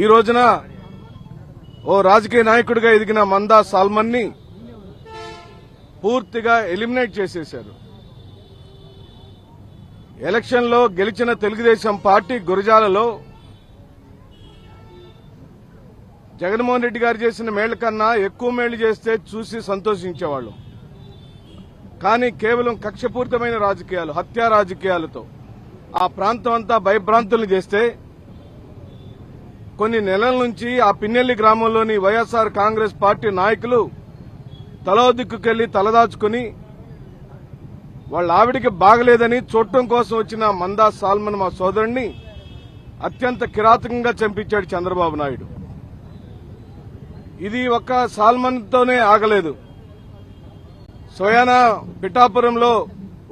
ఈ రోజున ఓ రాజకీయ నాయకుడిగా ఎదిగిన మందా సాల్మన్ ని పూర్తిగా ఎలిమినేట్ చేసేశారు. ఎలక్షన్ లో గెలిచిన తెలుగుదేశం పార్టీ గురజాలలో జగన్మోహన్ రెడ్డి గారు చేసిన మేళ్ల కన్నా ఎక్కువ మేళ్లు చేస్తే చూసి సంతోషించేవాళ్లు. కానీ కేవలం కక్షపూరితమైన రాజకీయాలు, హత్యా రాజకీయాలతో ఆ ప్రాంతం అంతా భయభ్రాంతులు చేస్తే కొన్ని నెలల నుంచి ఆ పిన్నెల్లి గ్రామంలోని వైఎస్ఆర్ కాంగ్రెస్ పార్టీ నాయకులు తలో దిక్కుకెళ్లి తలదాచుకుని వాళ్ళ ఆవిడికి బాగలేదని చూడటం కోసం వచ్చిన మందా సాల్మన్ మా సోదరుణ్ణి అత్యంత కిరాతకంగా చంపించాడు చంద్రబాబు నాయుడు. ఇది ఒక్క సాల్మన్ తోనే ఆగలేదు. స్వయానా పిఠాపురంలో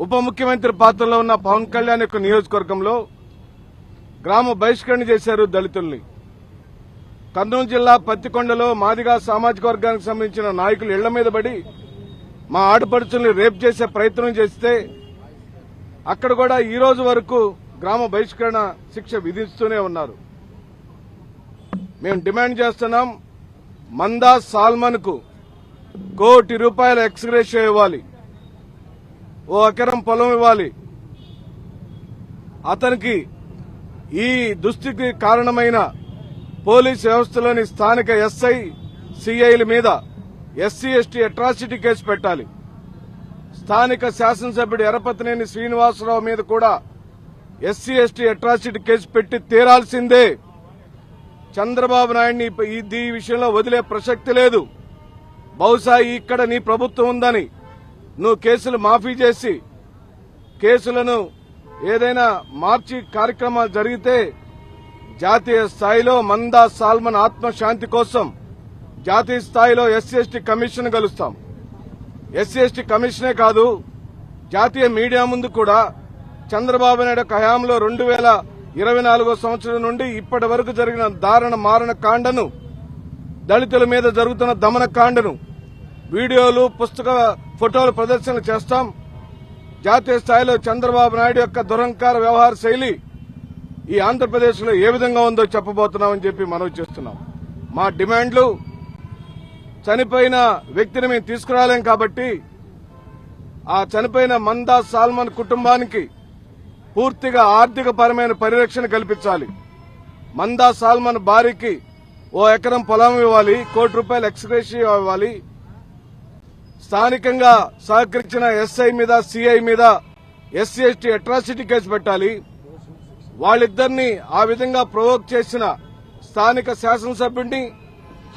ఉప ముఖ్యమంత్రి పాత్రలో ఉన్న పవన్ కళ్యాణ్ యొక్క నియోజకవర్గంలో గ్రామ బహిష్కరణ చేశారు దళితుల్ని. కర్నూలు జిల్లా పత్తికొండలో మాదిగా సామాజిక వర్గానికి సంబంధించిన నాయకులు ఇళ్ల మీద పడి మా ఆడపడుచుల్ని రేప్ చేసే ప్రయత్నం చేస్తే అక్కడ కూడా ఈ రోజు వరకు గ్రామ బహిష్కరణ శిక్ష విధిస్తూనే ఉన్నారు. మేము డిమాండ్ చేస్తున్నాం, మందా సాల్మన్ కు ₹1 కోటి ఎక్స్గ్రేషియా ఇవ్వాలి, 1 ఎకరం పొలం ఇవ్వాలి. అతనికి ఈ దుస్థితికి కారణమైన పోలీస్ వ్యవస్థలోని స్థానిక ఎస్ఐ, సిఐల మీద ఎస్సీ ఎస్టీ అట్రాసిటీ కేసు పెట్టాలి. స్థానిక శాసనసభ్యుడు ఎర్రపతినేని శ్రీనివాసరావు మీద కూడా ఎస్సీ ఎస్టీ అట్రాసిటీ కేసు పెట్టి తీరాల్సిందే. చంద్రబాబు నాయుడిని ఈ విషయంలో వదిలే ప్రసక్తి లేదు. బహుశా ఇక్కడ నీ ప్రభుత్వం ఉందని నువ్వు కేసులు మాఫీ చేసి కేసులను ఏదైనా మార్చి కార్యక్రమాలు జరిగితే జాతీయ స్థాయిలో మందా సాల్మన్ ఆత్మశాంతి కోసం జాతీయ స్థాయిలో ఎస్సీ ఎస్టీ కమిషన్ కలుస్తాం. ఎస్సీ ఎస్టీ కమిషనే కాదు, జాతీయ మీడియా ముందు కూడా చంద్రబాబు నాయుడు హయాంలో 2024 సంవత్సరం నుండి ఇప్పటి వరకు జరిగిన దారుణ మారణ కాండను, దళితుల మీద జరుగుతున్న దమన కాండను వీడియోలు, పుస్తక ఫోటోలు ప్రదర్శనలు చేస్తాం. జాతీయ స్థాయిలో చంద్రబాబు నాయుడు యొక్క దురహంకార వ్యవహార శైలి ఈ ఆంధ్రప్రదేశ్ లో ఏ విధంగా ఉందో చెప్పబోతున్నామని చెప్పి మనవి చేస్తున్నాం. మా డిమాండ్లు, చనిపోయిన వ్యక్తిని మేము తీసుకురాలేం కాబట్టి ఆ చనిపోయిన మందా సాల్మన్ కుటుంబానికి పూర్తిగా ఆర్థిక పరమైన పరిరక్షణ కల్పించాలి. మందా సాల్మన్ భార్యకి 1 ఎకరం పొలం ఇవ్వాలి, ₹1 కోటి ఎక్స్గ్రేషియా ఇవ్వాలి. స్థానికంగా సహకరించిన ఎస్ఐ మీద, సిఐ మీద ఎస్సీ ఎస్టీ అట్రాసిటీ కేసు పెట్టాలి. వాళ్ళిద్దరినీ ఆ విధంగా ప్రొవోక్ చేసిన స్థానిక శాసనసభ్యుడిని,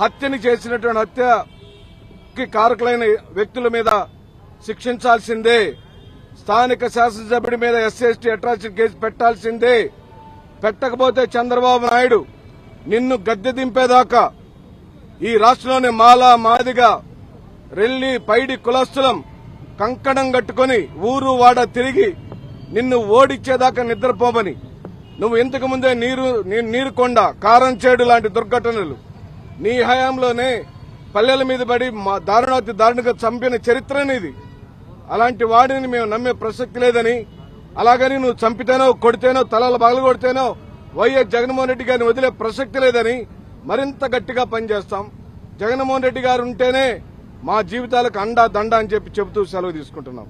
హత్యని చేసినటువంటి హత్యకి కారకులైన వ్యక్తుల మీద శిక్షించాల్సిందే. స్థానిక శాసనసభ్యుడి మీద ఎస్సీ ఎస్టీ అట్రాసిటీ కేసు పెట్టాల్సిందే. పెట్టకపోతే చంద్రబాబు నాయుడు నిన్ను గద్దె దింపేదాకా ఈ రాష్ట్రంలోని మాలా, మాదిగా, రెల్లి, పైడి కులస్తులం కంకణం కట్టుకుని ఊరు వాడ తిరిగి నిన్ను ఓడిచ్చేదాకా నిద్రపోమని. నువ్వు ఇంతకు ముందే నీరుకొండ, కారంచేడు లాంటి దుర్ఘటనలు నీ హయాంలోనే పల్లెల మీద పడి దారుణాతి దారుణంగా చంపిన చరిత్ర నీది. అలాంటి వాడిని మేము నమ్మే ప్రసక్తి లేదని, అలాగని నువ్వు చంపితేనో, కొడితేనో, తలలు పగలగొడితేనో వైఎస్ జగన్మోహన్ రెడ్డి గారిని వదిలే ప్రసక్తి లేదని మరింత గట్టిగా పనిచేస్తాం. జగన్మోహన్ రెడ్డి గారు ఉంటేనే మా జీవితాలకు అండా దండ అని చెబుతూ సెలవు తీసుకుంటున్నాం.